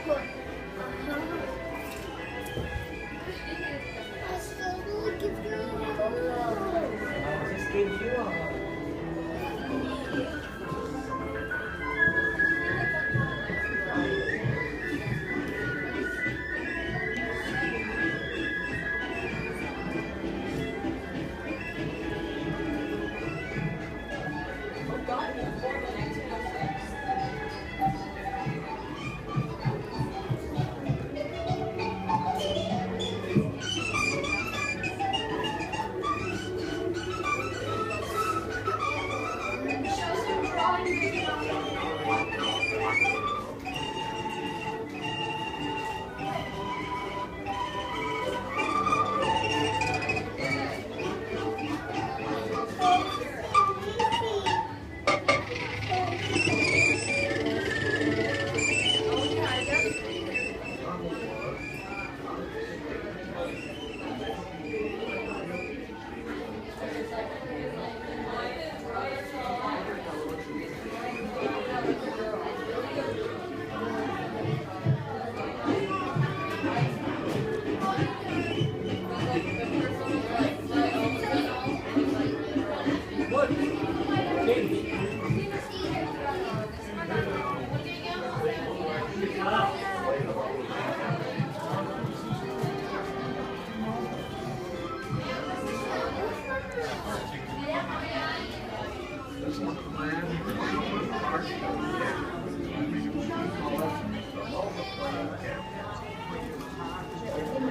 Just give you a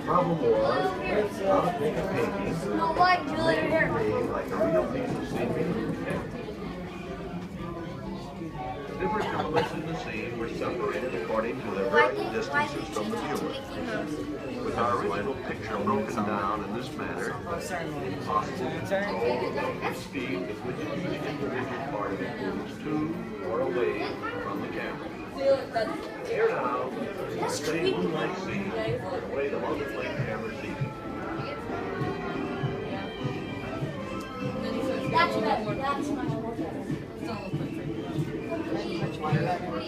problem was, how to make a painting like a real piece of scenery. The different elements in the scene were separated according to their varying distances from the viewer. With our original picture broken down in this manner, it's impossible to control the speed with which each individual part of it moves to or away from the camera. Here now, the same moonlight scene, the way the multiplane camera sees it. That's better. That's much more better.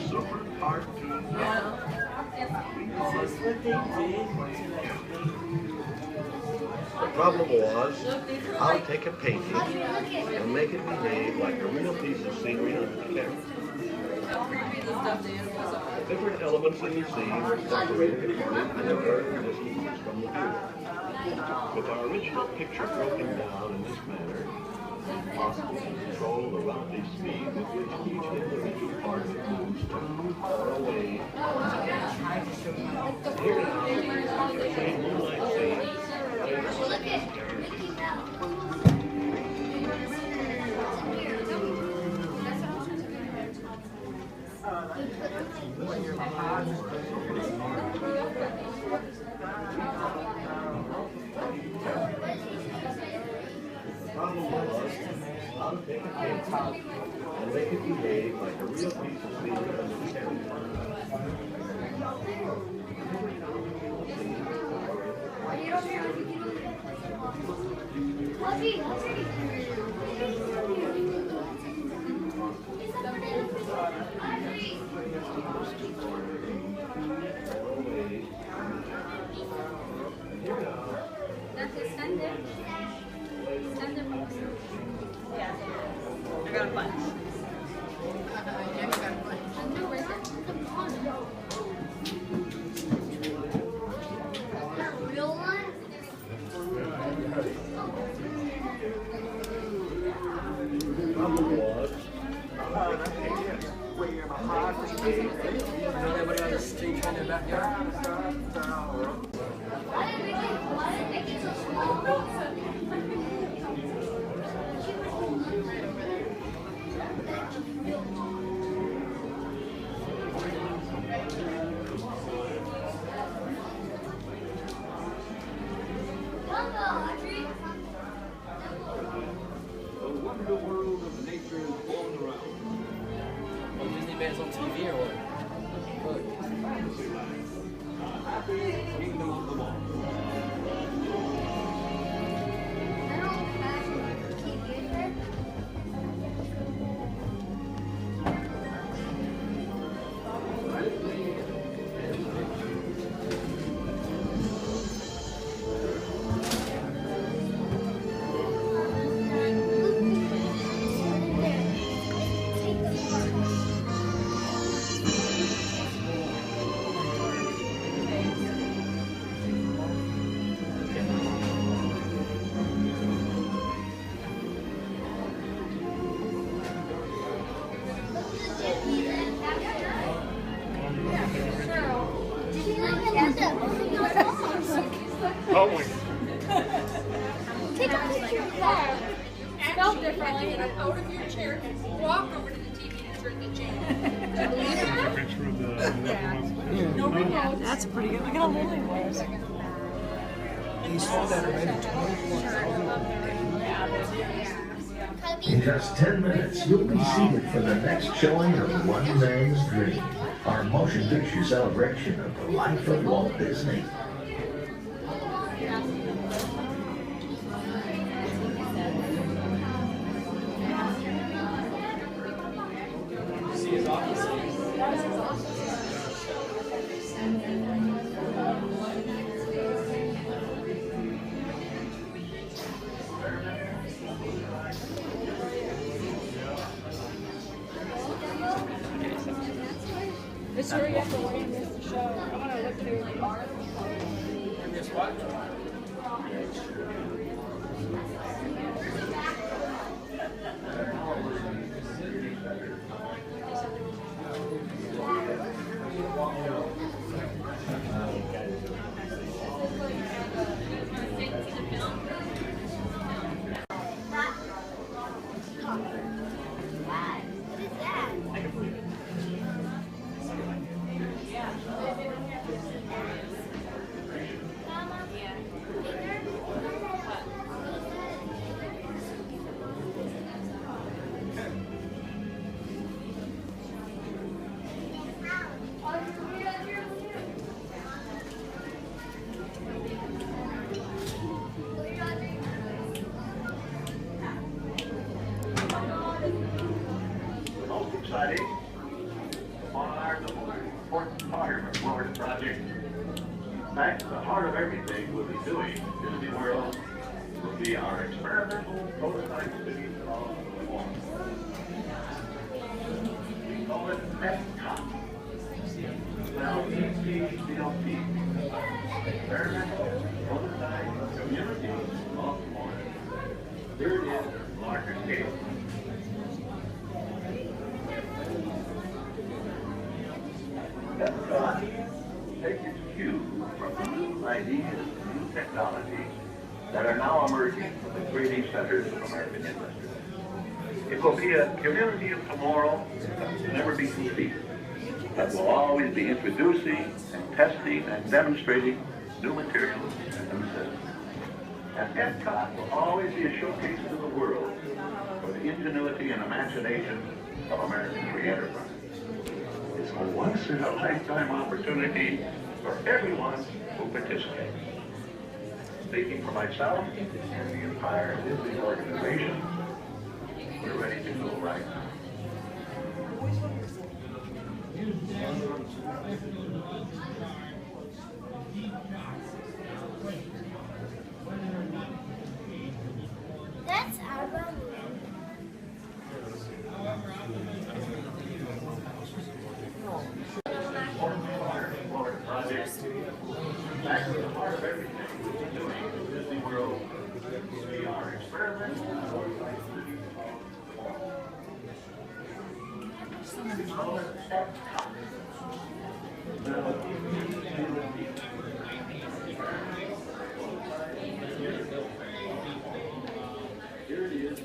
Super cartoon. The problem was how to take a painting and make it behave like a real piece of scenery on the camera. The different elements in the scene were separated according to their varying distances from the viewer. With our original picture broken down in this manner, it's impossible to control the relative speed with which each individual part of it moves to or away from the camera. Here now, the same moonlight scene. Look at Mickey Mouse. The problem was how to take a painting and make it behave like a real piece of scenery on the camera. I got a bunch. Real one? Everybody on the street trying to back there. Why did it make it so small? The wonder world of nature is blown around. Disney Band's on TV or what? had to get up out of your chair and walk over to the TV and turn the channel. No remote. That's pretty good. Look at how little he was. He sold that already, 24,000. In just 10 minutes, you'll be seated for the next showing of One Man's Dream, our motion picture celebration of the life of Walt Disney. See his office? This hurry up the way and miss the show. I want to look through the art. And guess what? What is that? Mama? The most exciting, the most important part of our Florida project. In fact, the heart of everything we'll be doing in Disney World will be our experimental prototype city of the Walt. We call it Epcot. Now, EPCLP. Experimental prototype community of Florida. Here it is, larger scale. Epcot takes its cue from the new ideas and new technologies that are now emerging from the creative centers of American industry. It will be a community of tomorrow that will never be complete, that will always be introducing and testing and demonstrating new materials and new systems. And Epcot will always be a showcase to the world for the ingenuity and imagination of American free enterprise. It's a once-in-a-lifetime opportunity for everyone who participates. Speaking for myself and the entire Disney organization, we're ready to go right now. That's our room. Florida project. Back to the heart of everything we're doing in Disney World. We are experimenting. We call it Epcot. Here it is.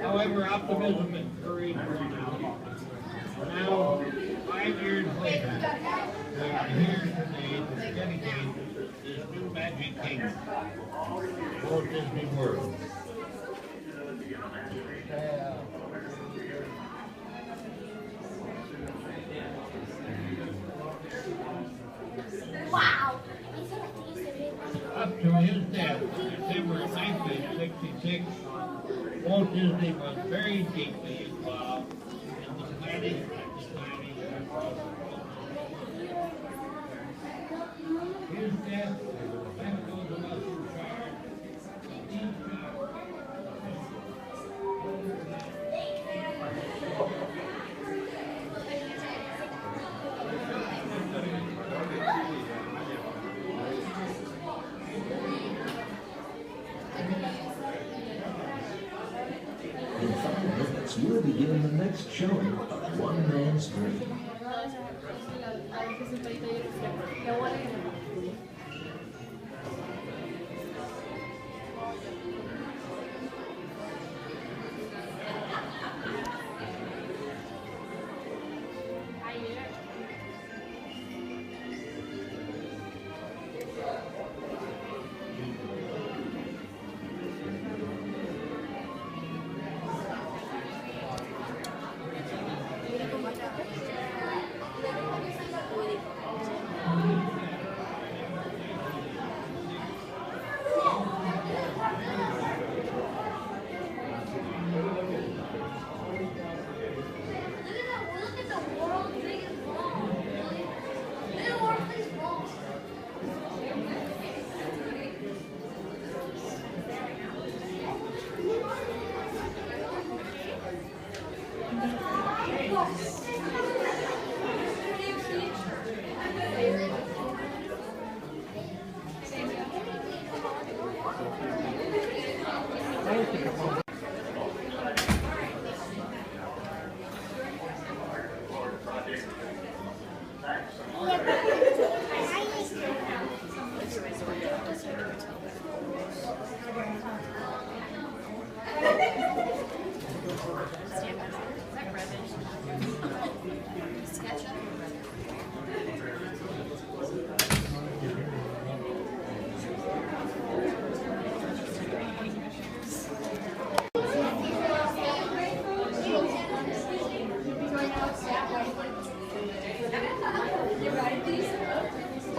However, optimism and courage run out. Now, 5 years later, we are here today to dedicate this new magic kingdom, Walt Disney World. Wow. Up to his death, September 1966, Walt Disney was very deeply involved in the planning and designing across the world. His death left those of us in charge a deep shock. will begin the next showing of One Man's Dream.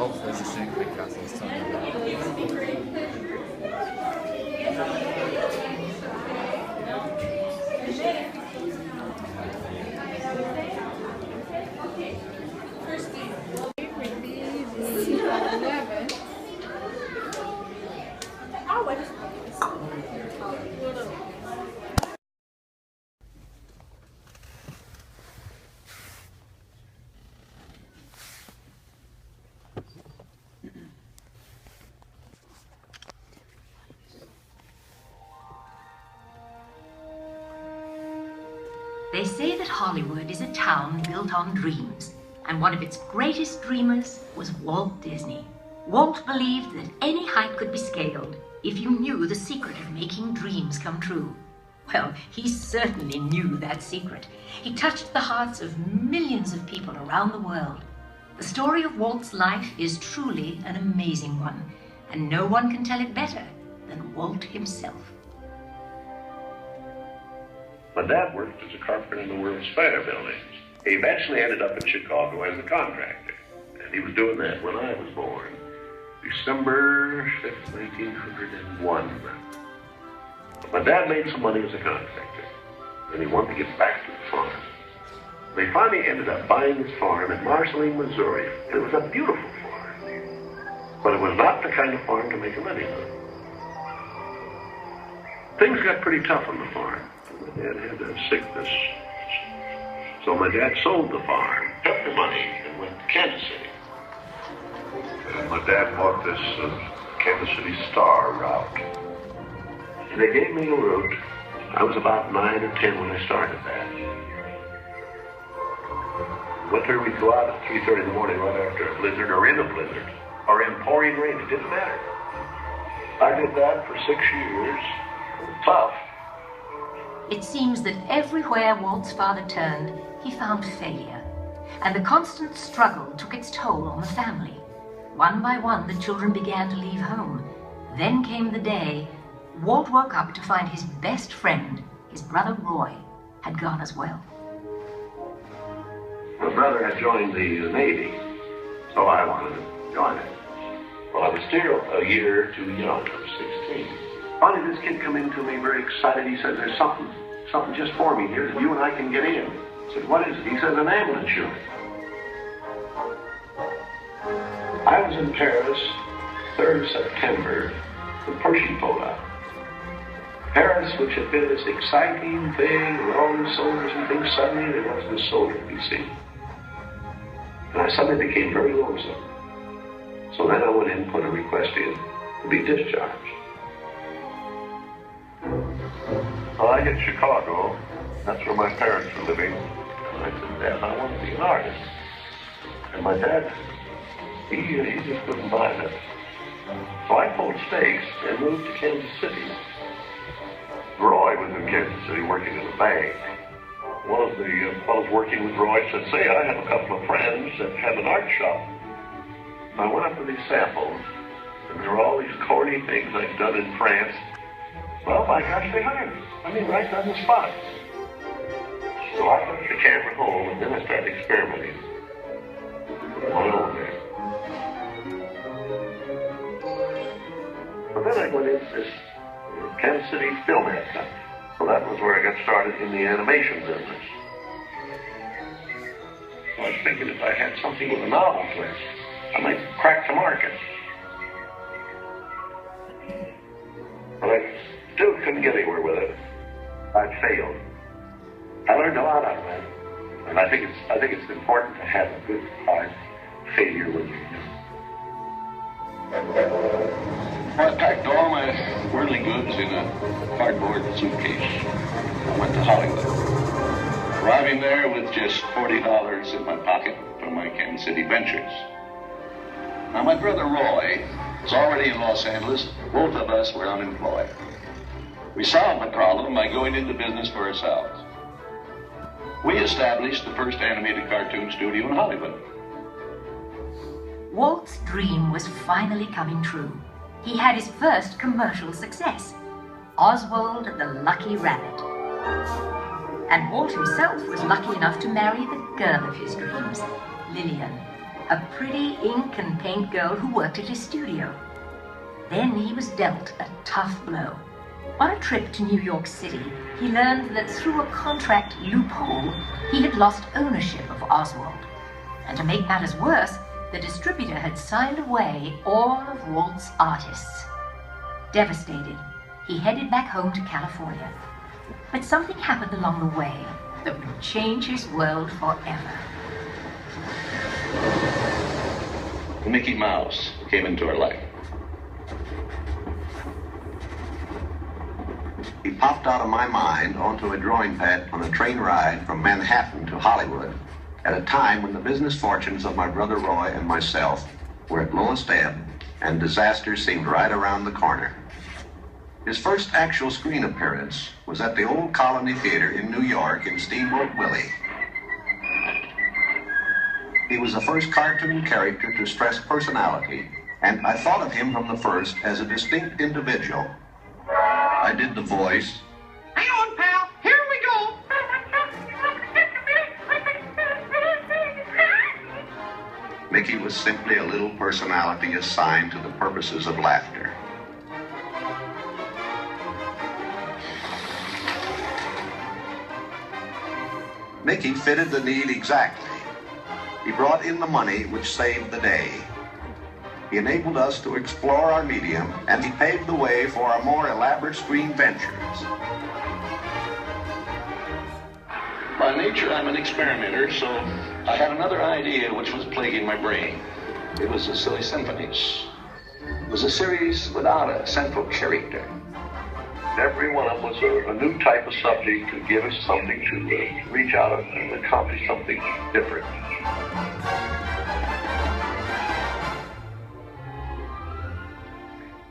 Oh, there's a secret castle this time. They say that Hollywood is a town built on dreams, and one of its greatest dreamers was Walt Disney. Walt believed that any height could be scaled if you knew the secret of making dreams come true. Well, he certainly knew that secret. He touched the hearts of millions of people around the world. The story of Walt's life is truly an amazing one, and no one can tell it better than Walt himself. My dad worked as a carpenter in the World's Fair building. He eventually ended up in Chicago as a contractor. And he was doing that when I was born, December 5th, 1901. But my dad made some money as a contractor, and he wanted to get back to the farm. They finally ended up buying his farm in Marceline, Missouri. It was a beautiful farm, but it was not the kind of farm to make a living on. Things got pretty tough on the farm. My dad had a sickness. So my dad sold the farm, took the money, and went to Kansas City. And my dad bought this Kansas City Star route. And they gave me a route. I was about 9 or 10 when I started that. Winter, we'd go out at 3:30 in the morning right after a blizzard, or in a blizzard, or in pouring rain. It didn't matter. I did that for 6 years. It was tough. It seems that everywhere Walt's father turned, he found failure, and the constant struggle took its toll on the family. One by one, the children began to leave home. Then came the day Walt woke up to find his best friend, his brother Roy, had gone as well. My brother had joined the Navy, so I wanted to join it. Well, I was still a year too young. I was 16. Finally, this kid come in to me very excited. He said, "There's something just for me here that you and I can get in." I said, "What is it?" He said, "An ambulance unit." I was in Paris, 3rd of September, when Pershing pulled out. Paris, which had been this exciting thing with all these soldiers and things, suddenly there wasn't a soldier to be seen. And I suddenly became very lonesome. So then I went in and put a request in to be discharged. Well, I hit Chicago That's where my parents were living. And I said, Dad, I want to be an artist. And my dad, he just couldn't buy that. So I pulled stakes and moved to Kansas City. Roy was in Kansas City working in a bank. One of the fellows working with Roy said, say, I have a couple of friends that have an art shop. I went up to these samples, and there were all these corny things I'd done in France. Well, by gosh, they hired me. I mean, right on the spot. So I took the camera home, and then I started experimenting. On my own there. But then I went into this Kansas City Film Center. So that was where I got started in the animation business. So I was thinking if I had something with a novel twist, I might crack the market. But I still couldn't get anywhere with it. I failed. I learned a lot out of that. And I think it's important to have a good hard failure when you're young. I packed all my worldly goods in a cardboard suitcase. I went to Hollywood. Arriving there with just $40 in my pocket from my Kansas City ventures. Now, my brother Roy was already in Los Angeles. Both of us were unemployed. We solved the problem by going into business for ourselves. We established the first animated cartoon studio in Hollywood. Walt's dream was finally coming true. He had his first commercial success, Oswald the Lucky Rabbit. And Walt himself was lucky enough to marry the girl of his dreams, Lillian, a pretty ink and paint girl who worked at his studio. Then he was dealt a tough blow. On a trip to New York City, he learned that through a contract loophole, he had lost ownership of Oswald. And to make matters worse, the distributor had signed away all of Walt's artists. Devastated, he headed back home to California. But something happened along the way that would change his world forever. Mickey Mouse came into our life. He popped out of my mind onto a drawing pad on a train ride from Manhattan to Hollywood at a time when the business fortunes of my brother Roy and myself were at lowest ebb and disaster seemed right around the corner. His first actual screen appearance was at the Old Colony Theater in New York in Steamboat Willie. He was the first cartoon character to stress personality, and I thought of him from the first as a distinct individual. I did the voice. Hang on, pal. Here we go. Mickey was simply a little personality assigned to the purposes of laughter. Mickey fitted the need exactly. He brought in the money which saved the day. He enabled us to explore our medium, and he paved the way for our more elaborate screen ventures. By nature, I'm an experimenter, so I had another idea which was plaguing my brain. It was the silly Symphonies. It was a series without a central character. Every one of them was a new type of subject to give us something to reach out and accomplish something different.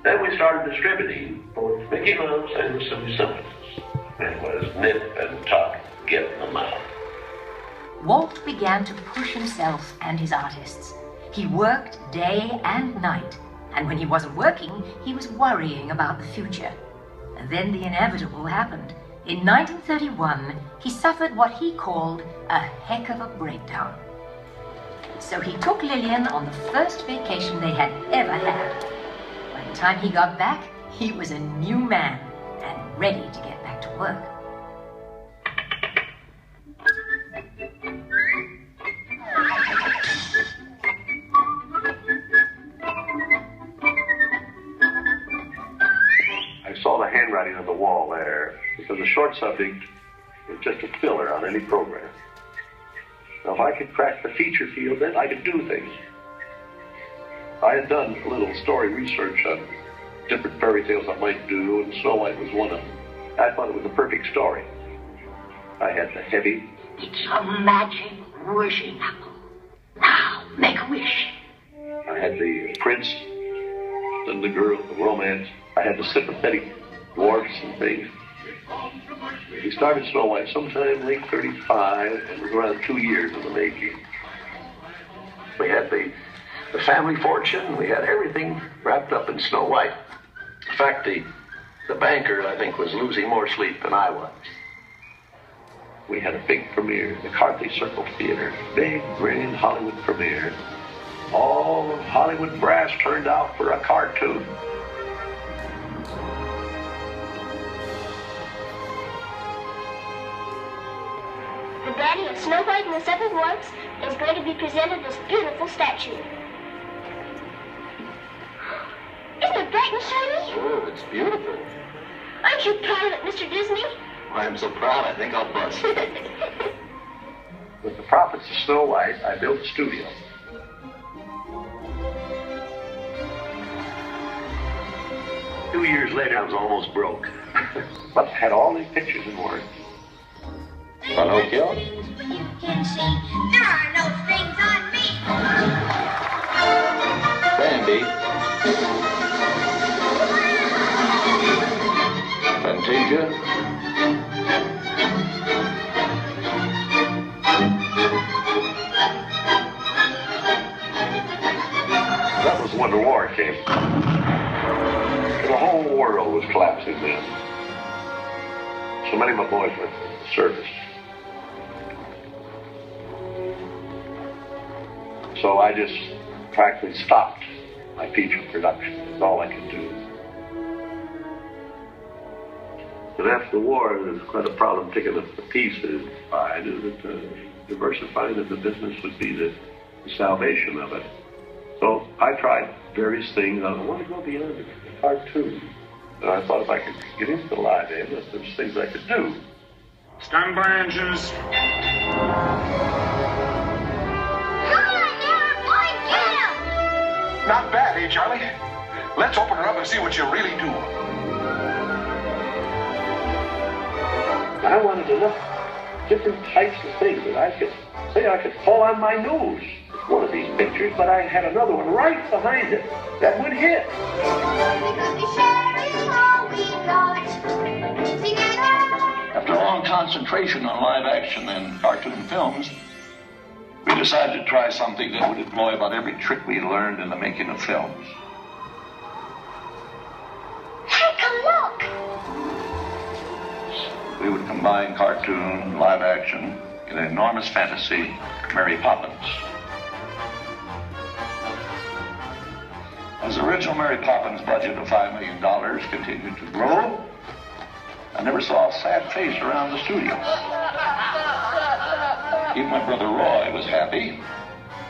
Then we started distributing both Mickey Mouse and the Silly Symphonies. It was nip and tuck, get them out. Walt began to push himself and his artists. He worked day and night, and when he wasn't working, he was worrying about the future. And then the inevitable happened. In 1931, he suffered what he called a heck of a breakdown. So he took Lillian on the first vacation they had ever had. By the time he got back, he was a new man and ready to get back to work. I saw the handwriting on the wall there, because the short subject was just a filler on any program. Now, if I could crack the feature field, then I could do things. I had done a little story research on different fairy tales I might do, and Snow White was one of them. I thought it was the perfect story. I had the heavy. It's a magic wishing apple. Now, make a wish. I had the prince and the girl, the romance. I had the sympathetic dwarfs and things. We started Snow White sometime late 35, and it was around 2 years in the making. We had the family fortune. We had everything wrapped up in Snow White. In fact, the banker, I think, was losing more sleep than I was. We had a big premiere, the Carthy Circle Theater, big, grand Hollywood premiere. All of Hollywood brass turned out for a cartoon. The Daddy of Snow White and the Seven Dwarfs is going to be presented this beautiful statue. Isn't it bright and shiny? Oh, it's beautiful. Aren't you proud of it, Mr. Disney? I'm so proud, I think I'll bust. With the profits of Snow White, I built a studio. Two years later, I was almost broke. But I had all these pictures in order. Pinocchio? You can see there are no strings on me. Bambi? Fantasia? That was when the war came. The whole world was collapsing then. So many of my boys went to service. So I just practically stopped my feature production. That's all I could do. And after the war, there was quite a problem picking up the pieces. I knew that diversifying of the business would be the salvation of it. So I tried various things. I wanted to go beyond the cartoon. And I thought if I could get into the live end, that there's things I could do. Stand by, engines. Not bad, eh, Charlie? Let's open her up and see what you really do. I wanted to look different types of things that I could pull on my nose. One of these pictures, but I had another one right behind it that would hit. After a long concentration on live action and cartoon films, we decided to try something that would employ about every trick we learned in the making of films. Take a look. We would combine cartoon, live action, in an enormous fantasy, Mary Poppins. As the original Mary Poppins budget of $5 million continued to grow, I never saw a sad face around the studio. Even my brother Roy was happy.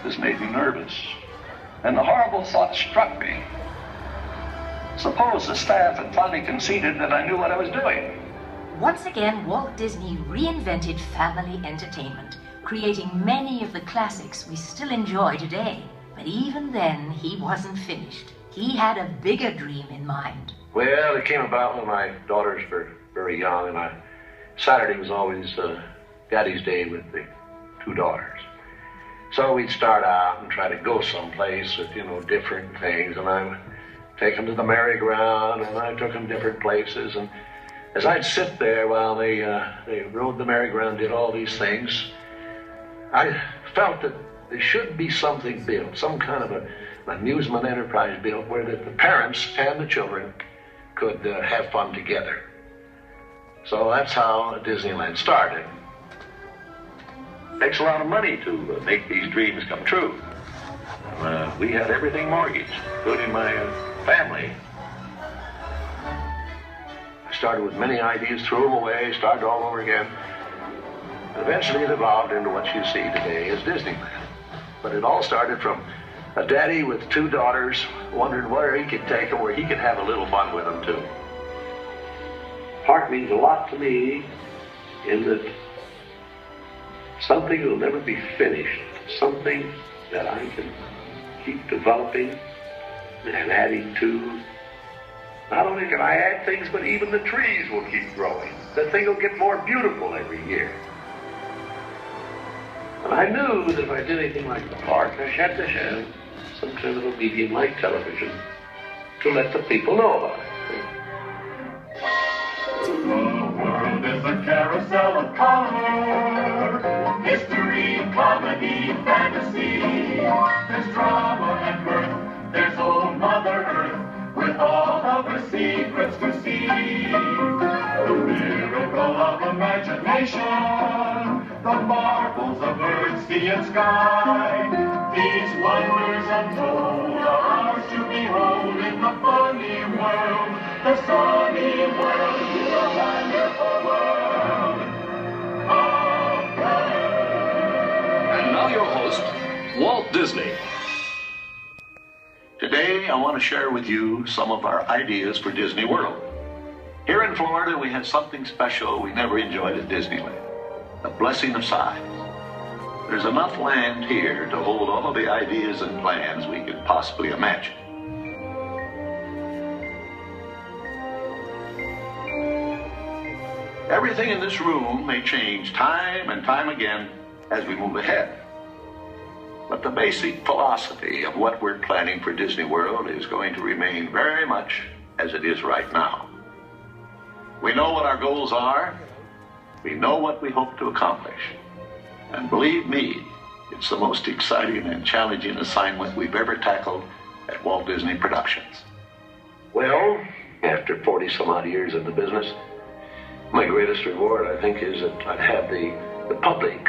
This made me nervous. And the horrible thought struck me. Suppose the staff had finally conceded that I knew what I was doing. Once again, Walt Disney reinvented family entertainment, creating many of the classics we still enjoy today. But even then, he wasn't finished. He had a bigger dream in mind. Well, it came about when my daughters were very young, and Saturday was always Daddy's Day with the two daughters. So we'd start out and try to go someplace with, different things, and I would take them to the merry-go-round, and I took them different places, and as I'd sit there while they rode the merry-go-round, did all these things, I felt that there should be something built, some kind of an amusement enterprise built where the parents and the children could have fun together. So that's how Disneyland started. It takes a lot of money to make these dreams come true. We had everything mortgaged, including my family. I started with many ideas, threw them away, started all over again. And eventually it evolved into what you see today as Disneyland. But it all started from a daddy with two daughters wondering where he could take them, where he could have a little fun with them too. Park means a lot to me in that something will never be finished, something that I can keep developing and adding to Not only can I add things, but even the trees will keep growing. The thing will get more beautiful every year. And I knew that if I did anything like the park, I had to have some kind of a medium like television to let the people know about it. The world is a carousel of color, history, comedy, fantasy. There's drama and mirth, there's old Mother Earth, with all of her secrets to see. The miracle of imagination, the marvels of earth, sea, and sky. These wonders untold are ours to behold in the funny world, the sunny world, the wonderful world of Earth. And now your host, Walt Disney. Today, I want to share with you some of our ideas for Disney World. Here in Florida, we have something special we never enjoyed at Disneyland, the blessing of size. There's enough land here to hold all the ideas and plans we could possibly imagine. Everything in this room may change time and time again as we move ahead. But the basic philosophy of what we're planning for Disney World is going to remain very much as it is right now. We know what our goals are. We know what we hope to accomplish. And believe me, it's the most exciting and challenging assignment we've ever tackled at Walt Disney Productions. Well, after 40 some odd years in the business, my greatest reward, I think, is that I'd have the public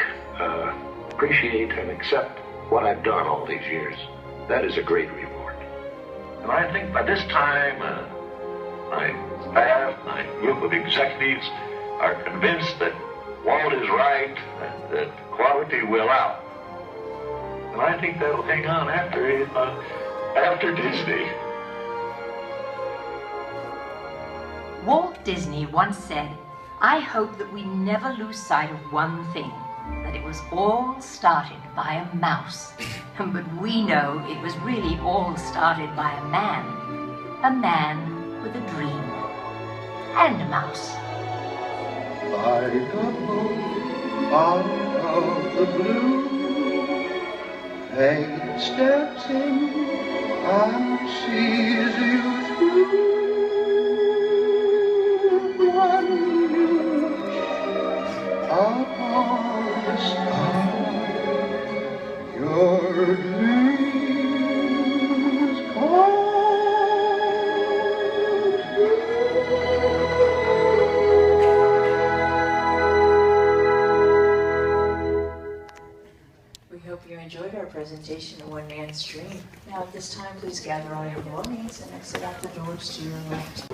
appreciate and accept what I've done all these years. That is a great reward. And I think by this time, my staff, my group of executives are convinced that Walt is right, that quality will out. And I think that'll hang on after Disney. Walt Disney once said, "I hope that we never lose sight of one thing, that it was all started by a mouse." But we know it was really all started by a man with a dream, and a mouse. I got home out of the blue. Fate steps in and sees you through. When you wish upon a star, your dreams come true. We hope you enjoyed our presentation of One Man's Dream. Now at this time, please gather all your belongings and exit out the doors to your left.